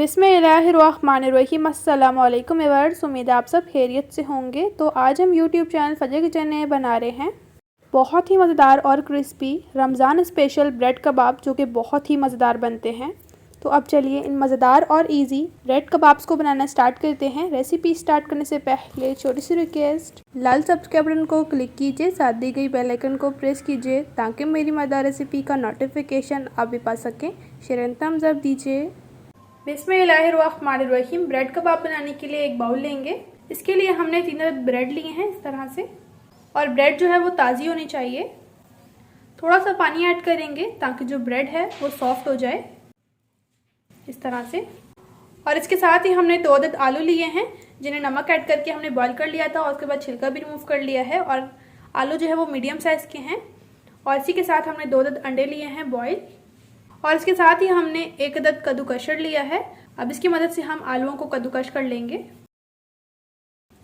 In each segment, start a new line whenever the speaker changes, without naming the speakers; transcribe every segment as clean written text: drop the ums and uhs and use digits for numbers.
बिस्मिल्लाहिर्रहमानिर्रहीम। अस्सलाम वालेकुम व्यूअर्स, उम्मीद है आप सब खैरियत से होंगे। तो आज हम यूट्यूब चैनल फजर किचन में बना रहे हैं बहुत ही मज़ेदार और क्रिस्पी रमज़ान स्पेशल ब्रेड कबाब, जो कि बहुत ही मज़ेदार बनते हैं। तो अब चलिए इन मज़ेदार और इजी ब्रेड कबाब्स को बनाना स्टार्ट करते हैं। रेसिपी स्टार्ट करने से पहले छोटी सी रिक्वेस्ट, लाल सब्सक्राइब बटन को क्लिक कीजिए, साथ दी गई बेल आइकन को प्रेस कीजिए ताकि मेरी मज़ेदार रेसिपी का नोटिफिकेशन आप भी पा सकें। शेयर एंड थम्स अप दीजिए। बिस्मिल्लाहिर्रहमानिर्रहीम। ब्रेड कबाब बनाने के लिए एक बाउल लेंगे। इसके लिए हमने 3 ब्रेड लिए हैं इस तरह से, और ब्रेड जो है वो ताज़ी होनी चाहिए। थोड़ा सा पानी ऐड करेंगे ताकि जो ब्रेड है वो सॉफ्ट हो जाए इस तरह से। और इसके साथ ही हमने 2 अदद आलू लिए हैं, जिन्हें नमक ऐड करके हमने बॉईल कर लिया था और उसके बाद छिलका भी रिमूव कर लिया है। और आलू जो है वो मीडियम साइज़ के हैं। और इसी के साथ हमने 2 अदद अंडे लिए हैं बॉईल। और इसके साथ ही हमने 1 अदद कद्दूकश लिया है। अब इसकी मदद से हम आलूओं को कद्दूकश कर लेंगे।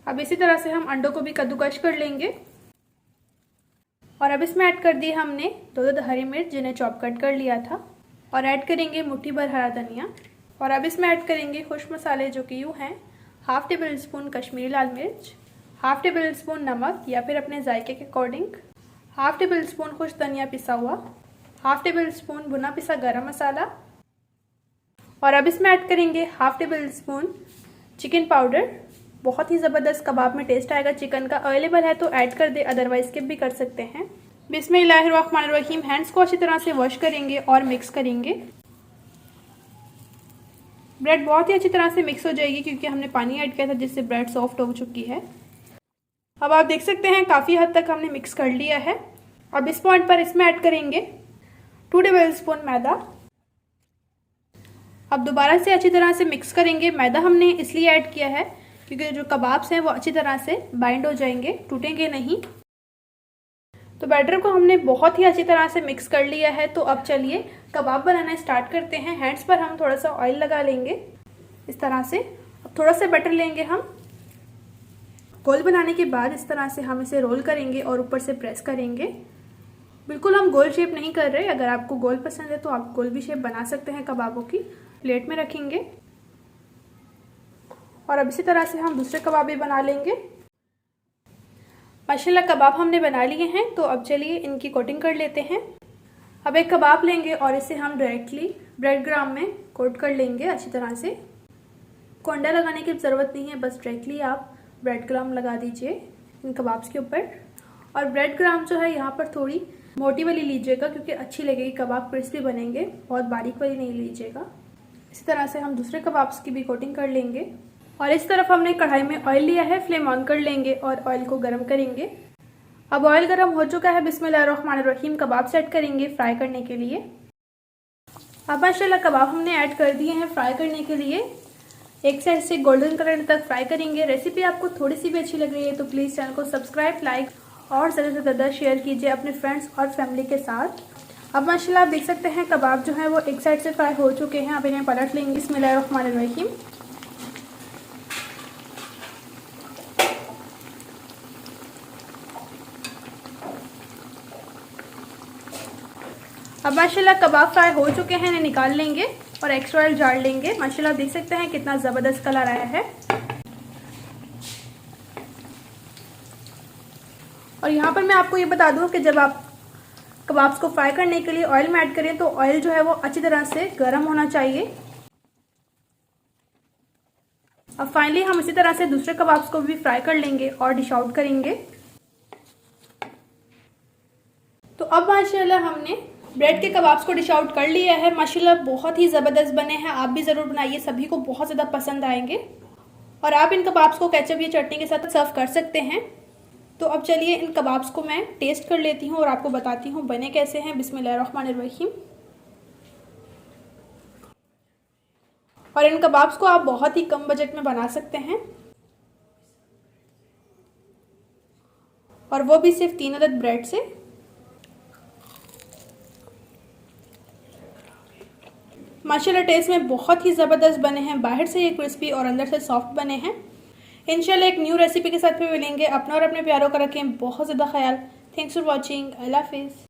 अब इसी तरह से हम अंडों को भी कद्दूकश कर लेंगे। और अब इसमें ऐड कर दी हमने 2 अदद हरी मिर्च, जिन्हें चॉप कट कर लिया था। और ऐड करेंगे मुट्ठी भर हरा धनिया। और अब इसमें ऐड करेंगे खुश्क मसाले, जो कि यूँ हैं: हाफ़ टेबल स्पून कश्मीरी लाल मिर्च, हाफ़ टेबल स्पून नमक या फिर अपने जायके के अकॉर्डिंग, हाफ़ टेबल स्पून खुश्क धनिया पिसा हुआ, हाफ़ टेबल स्पून भुना पिसा गरम मसाला। और अब इसमें ऐड करेंगे half table spoon chicken powder. बहुत ही ज़बरदस्त कबाब में टेस्ट आएगा चिकन का। अवेलेबल है तो ऐड कर दे, अदरवाइज स्किप भी कर सकते हैं। बिस्मिल्लाहिर्रहमानिर्रहीम। हैंड्स को अच्छी तरह से वॉश करेंगे और मिक्स करेंगे। ब्रेड बहुत ही अच्छी तरह से मिक्स हो जाएगी क्योंकि हमने पानी ऐड किया था, जिससे ब्रेड सॉफ्ट हो चुकी है। अब आप देख सकते हैं काफ़ी हद तक हमने मिक्स कर लिया है। अब इस पॉइंट पर इसमें ऐड करेंगे 2 टेबल स्पून मैदा। अब दोबारा से अच्छी तरह से मिक्स करेंगे। मैदा हमने इसलिए ऐड किया है क्योंकि जो कबाब्स हैं वो अच्छी तरह से बाइंड हो जाएंगे, टूटेंगे नहीं। तो बैटर को हमने बहुत ही अच्छी तरह से मिक्स कर लिया है। तो अब चलिए कबाब बनाना स्टार्ट करते हैं। हैंड्स पर हम थोड़ा सा ऑयल लगा लेंगे इस तरह से। अब थोड़ा सा बटर लेंगे हम। गोल बनाने के बाद इस तरह से हम इसे रोल करेंगे और ऊपर से प्रेस करेंगे। बिल्कुल हम गोल शेप नहीं कर रहे। अगर आपको गोल पसंद है तो आप गोल भी शेप बना सकते हैं कबाबों की। प्लेट में रखेंगे और अब इसी तरह से हम दूसरे कबाब भी बना लेंगे। माशाल्लाह कबाब हमने बना लिए हैं। तो अब चलिए इनकी कोटिंग कर लेते हैं। अब एक कबाब लेंगे और इसे हम डायरेक्टली ब्रेड ग्राम में कोट कर लेंगे अच्छी तरह से। कोंडा लगाने की ज़रूरत नहीं है, बस डायरेक्टली आप ब्रेड ग्राम लगा दीजिए इन कबाब्स के ऊपर। और ब्रेड ग्राम जो है यहाँ पर थोड़ी मोटी वाली लीजिएगा क्योंकि अच्छी लगेगी, कबाब क्रिस्पी बनेंगे। बहुत बारीक वाली नहीं लीजिएगा। इसी तरह से हम दूसरे कबाब्स की भी कोटिंग कर लेंगे। और इस तरफ हमने कढ़ाई में ऑयल लिया है। फ्लेम ऑन कर लेंगे और ऑयल को गर्म करेंगे। अब ऑयल गर्म हो चुका है। बिस्मिल्लाहिर्रहमानिर्रहीम। कबाब सेट करेंगे फ्राई करने के लिए। अब माशाल्लाह कबाब हमने ऐड कर दिए हैं फ्राई करने के लिए। एक साइड से गोल्डन कलर तक फ्राई करेंगे। रेसिपी आपको थोड़ी सी भी अच्छी लग रही है तो प्लीज़ चैनल को सब्सक्राइब, लाइक और ज़्यादा से ज़्यादा शेयर कीजिए अपने फ्रेंड्स और फैमिली के साथ। अब माशाल्लाह आप देख सकते हैं कबाब जो है वो एक साइड से फ्राई हो चुके हैं। अब इन्हें पलट लेंगे। बिस्मिल्लाहिर्रहमानिर्रहीम। अब माशाल्लाह कबाब फ्राई हो चुके हैं, इन्हें निकाल लेंगे और एक्स्ट्रा ऑयल झाड़ लेंगे। माशाल्लाह देख सकते हैं कितना ज़बरदस्त कलर आया है। और यहाँ पर मैं आपको ये बता दूँ कि जब आप कबाब्स को फ्राई करने के लिए ऑयल में ऐड करें तो ऑयल जो है वो अच्छी तरह से गर्म होना चाहिए। अब फाइनली हम इसी तरह से दूसरे कबाब्स को भी फ्राई कर लेंगे और डिश आउट करेंगे। तो अब माशाल्लाह हमने ब्रेड के कबाब्स को डिश आउट कर लिया है। माशाल्लाह बहुत ही ज़बरदस्त बने हैं। आप भी ज़रूर बनाइए, सभी को बहुत ज़्यादा पसंद आएंगे। और आप इन कबाब्स को केचप या चटनी के साथ सर्व कर सकते हैं। तो अब चलिए इन कबाब्स को मैं टेस्ट कर लेती हूँ और आपको बताती हूँ बने कैसे हैं। बिस्मिल्लाहिर्रहमानिर्रहीम। और इन कबाब्स को आप बहुत ही कम बजट में बना सकते हैं, और वो भी सिर्फ 3 अदद ब्रेड से। माशाल्लाह टेस्ट में बहुत ही ज़बरदस्त बने हैं। बाहर से ये क्रिस्पी और अंदर से सॉफ्ट बने हैं। इंशाल्लाह एक न्यू रेसिपी के साथ भी मिलेंगे। अपना और अपने प्यारों का रखें बहुत ज़्यादा ख्याल। Thanks for watching. अल्लाह हाफिज़।